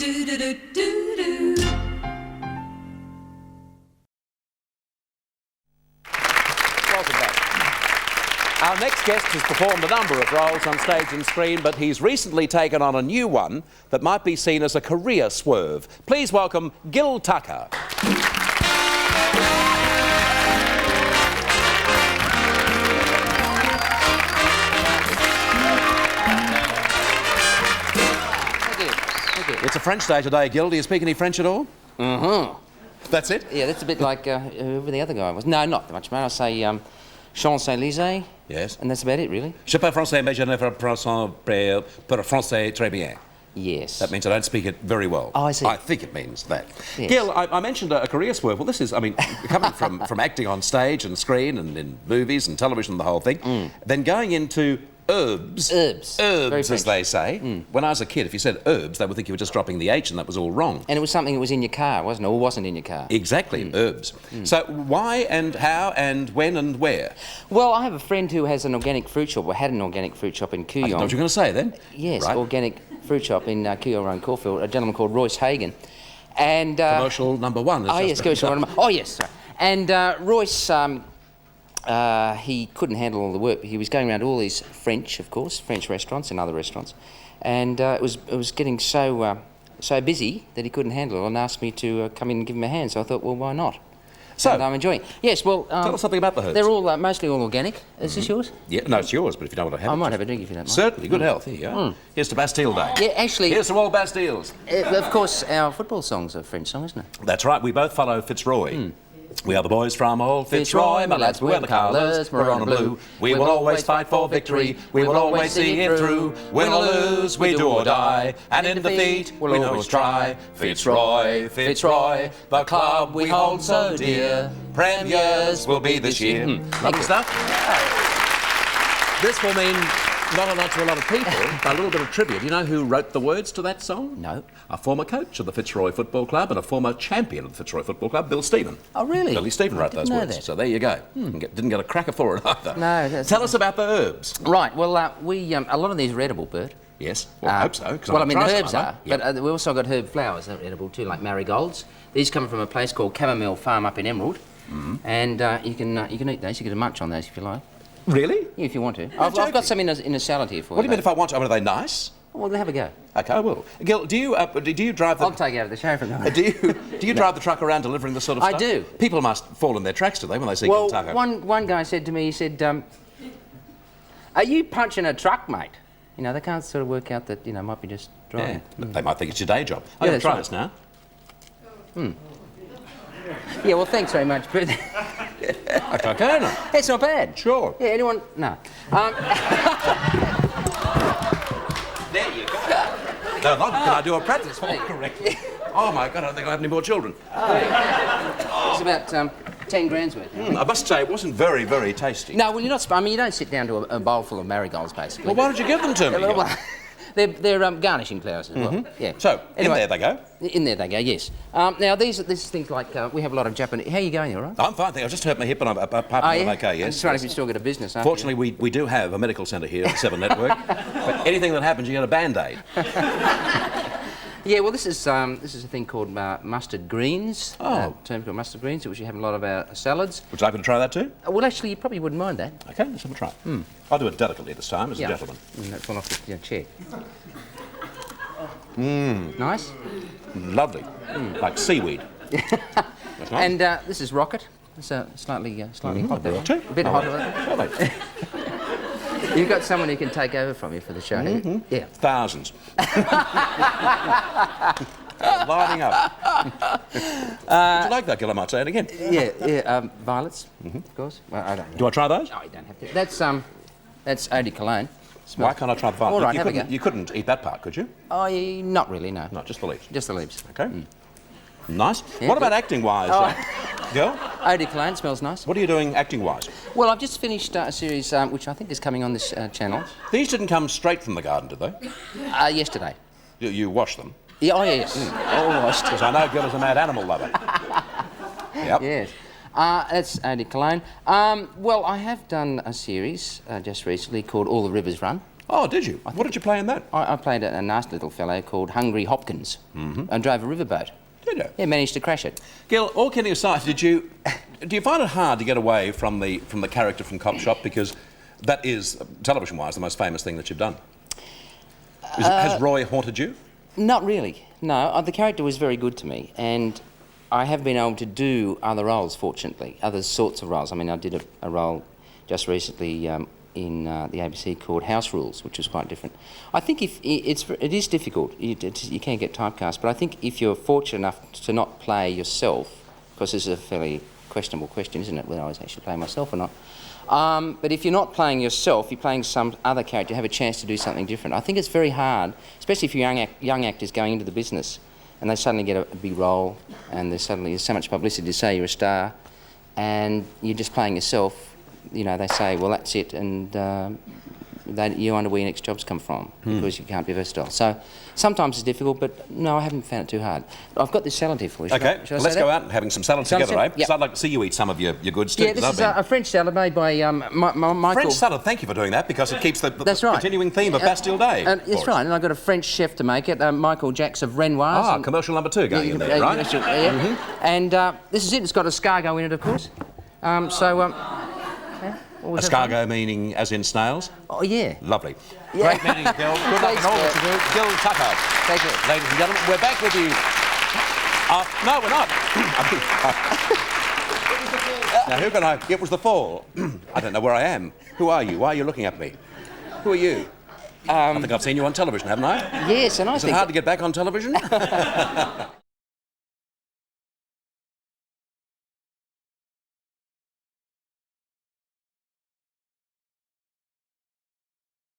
Welcome back. Our next guest has performed a number of roles on stage and screen, but he's recently taken on a new one that might be seen as a career swerve. Please welcome Gil Tucker. It's a French day today, Gil. Do you speak any French at all? Mm-hmm. That's it? Yeah, that's a bit like whoever the other guy was. No, not much, mate. I'll say Champs-Élysées. Yes. And that's about it, really. Je parle français, mais je ne parle pas français très bien. Yes. That means I don't speak it very well. Oh, I see. I think it means that. Yes. Gil, I mentioned a career swerve. Well, this is, I mean, coming from acting on stage and screen and in movies and television, the whole thing, then going into herbs, as they say. When I was a kid, if you said herbs, they would think you were just dropping the H, and that was all wrong. And it was something that was in your car, wasn't it? Or wasn't in your car. Exactly, herbs. So why and how and when and where? Well, I have a friend who has an organic fruit shop, or had an organic fruit shop in Kooyong. I know what you're going to say then. Yes, right. Organic fruit shop in Kooyong Road, Caulfield, a gentleman called Royce Hagan. And commercial number one. Oh, yes, commercial number. Oh, yes, sorry. And Royce... he couldn't handle all the work. He was going around to all these French restaurants and other restaurants, and it was getting so busy that he couldn't handle it, and asked me to come in and give him a hand. So I thought, well, why not? So and I'm enjoying it. Yes, well... tell us something about the herbs. They're all mostly all organic. Is this yours? Yeah, no, it's yours, but if you don't want to have it... I might have a drink if you don't mind. Certainly, good health. Here you go. Here's to Bastille Day. Yeah, actually... Here's to all Bastilles. Of course, our football song's a French song, isn't it? That's right, we both follow Fitzroy. We are the boys from old Fitzroy, my lads, we wear the colours, maroon and blue. We will always fight for victory, we will always see it through. Win or lose, we do or die, and in defeat, we'll always try. Fitzroy, Fitzroy, the club we hold so dear. Premiers will be this year. Lovely stuff. This will mean not a lot to a lot of people, but a little bit of trivia. Do you know who wrote the words to that song? No. A former coach of the Fitzroy Football Club and a former champion of the Fitzroy Football Club, Bill Stephen. Oh, really? Billy Stephen wrote those words. That. So there you go. Didn't get a cracker for it either. No. Tell us about the herbs. Right, well, we a lot of these are edible, Bert. Yes, well, I hope so. Well, I mean, the herbs are, but we also got herb flowers that are edible too, like marigolds. These come from a place called Chamomile Farm up in Emerald, and you can eat those. You get a munch on those if you like. Really? Yeah, if you want to. I've got some in a salad here for you. What do you mean if I want to? Are they nice? Well, have a go. Okay, I will. Gil, do you drive the... I'll take you out of the show for now. Do you drive the truck around delivering this sort of stuff? I do. People must fall in their tracks, do they, when they see Gil Tucker? One guy said to me, he said, are you punching a truck, mate? You know, they can't sort of work out that, might be just driving. Yeah, they might think it's your day job. I'm going to try this now. Yeah, well, thanks very much, but... Okay, no. It's not bad. Sure. Yeah, anyone... No. There you go. No, not can I do a practice for correctly? Oh, my God, I don't think I have any more children. It's about 10 grand's worth. I must say, it wasn't very, very tasty. No, well, you're not... I mean, you don't sit down to a bowl full of marigolds, basically. Well, why did you give them to me? They're garnishing flowers as well. Yeah. So, anyway, in there they go? In there they go, yes. Now, this is things like... we have a lot of Japanese... How are you going, all right? I'm fine, I just hurt my hip and apart from I'm okay, yes. I'm just wondering if you still got a business, Fortunately, we do have a medical centre here at 7 Network. But anything that happens, you get a Band-Aid. Yeah, well, this is a thing called mustard greens. Oh. A term called mustard greens, which you have in a lot of our salads. Would you like me to try that too? Well, actually, you probably wouldn't mind that. Okay, let's have a try. I'll do it delicately this time, as a gentleman. That's one off the chair. Nice? Lovely. Like seaweed. That's nice. And this is rocket. It's slightly hot there. A bit hotter. You've got someone who can take over from you for the show. Yeah. Thousands. Lining up. Would you like that, Gil? I might say it again. Yeah. Violets, of course. Well, I don't know. Do I try those? No, you don't have to. That's eau de cologne. Why can't I try the violet? All right, have a go. You couldn't eat that part, could you? Oh, not really, no. No, just the leaves. Just the leaves. Okay. Nice. Yeah, what about acting-wise, Gil? Eau de cologne smells nice. What are you doing acting-wise? Well, I've just finished a series which I think is coming on this channel. These didn't come straight from the garden, did they? Yesterday. You washed them? Yeah, oh, yes. All washed. Because I know Gil is a mad animal lover. Yep. Yes. That's eau de cologne. Well, I have done a series just recently called All the Rivers Run. Oh, did you? What did you play in that? I played a nasty little fellow called Hungry Hopkins and drove a riverboat. Did you? Yeah, managed to crash it. Gil, all kidding aside, do you find it hard to get away from the character from Cop Shop, because that is, television-wise, the most famous thing that you've done? Has Roy haunted you? Not really. No, the character was very good to me, and I have been able to do other roles, fortunately, other sorts of roles. I mean, I did a role just recently in the ABC called House Rules, which was quite different. I think it is difficult. You can't get typecast, but I think if you're fortunate enough to not play yourself, because this is a fairly questionable question, isn't it, whether I was actually playing myself or not. But if you're not playing yourself, you're playing some other character, you have a chance to do something different. I think it's very hard, especially if you're young actors going into the business and they suddenly get a big role and there's so much publicity to say you're a star and you're just playing yourself. You know, they say, well, that's it, and you wonder where your next jobs come from because you can't be versatile. So sometimes it's difficult, but no, I haven't found it too hard. I've got this salad here for you. Okay, let's go out and having some salad together, eh? Yep. Because I'd like to see you eat some of your goods too. Yeah, this is a French salad made by Michael. French salad, thank you for doing that, because it keeps the That's right. continuing theme of Bastille Day. That's right, and I've got a French chef to make it, Michael Jacks of Renoir. Ah, commercial number 2 going in there, right? And this is it. It's got escargot in it, of course. Escargot meaning as in snails? Oh, yeah. Lovely. Yeah. Great meeting you, Gil. Good luck in all that you do. Gil Tucker. Thank you. Ladies and gentlemen, we're back with you. No, we're not. Now, who can I... It was the fall. I don't know where I am. Who are you? Why are you looking at me? Who are you? I think I've seen you on television, haven't I? Yes, and I Is think... it hard to get back on television?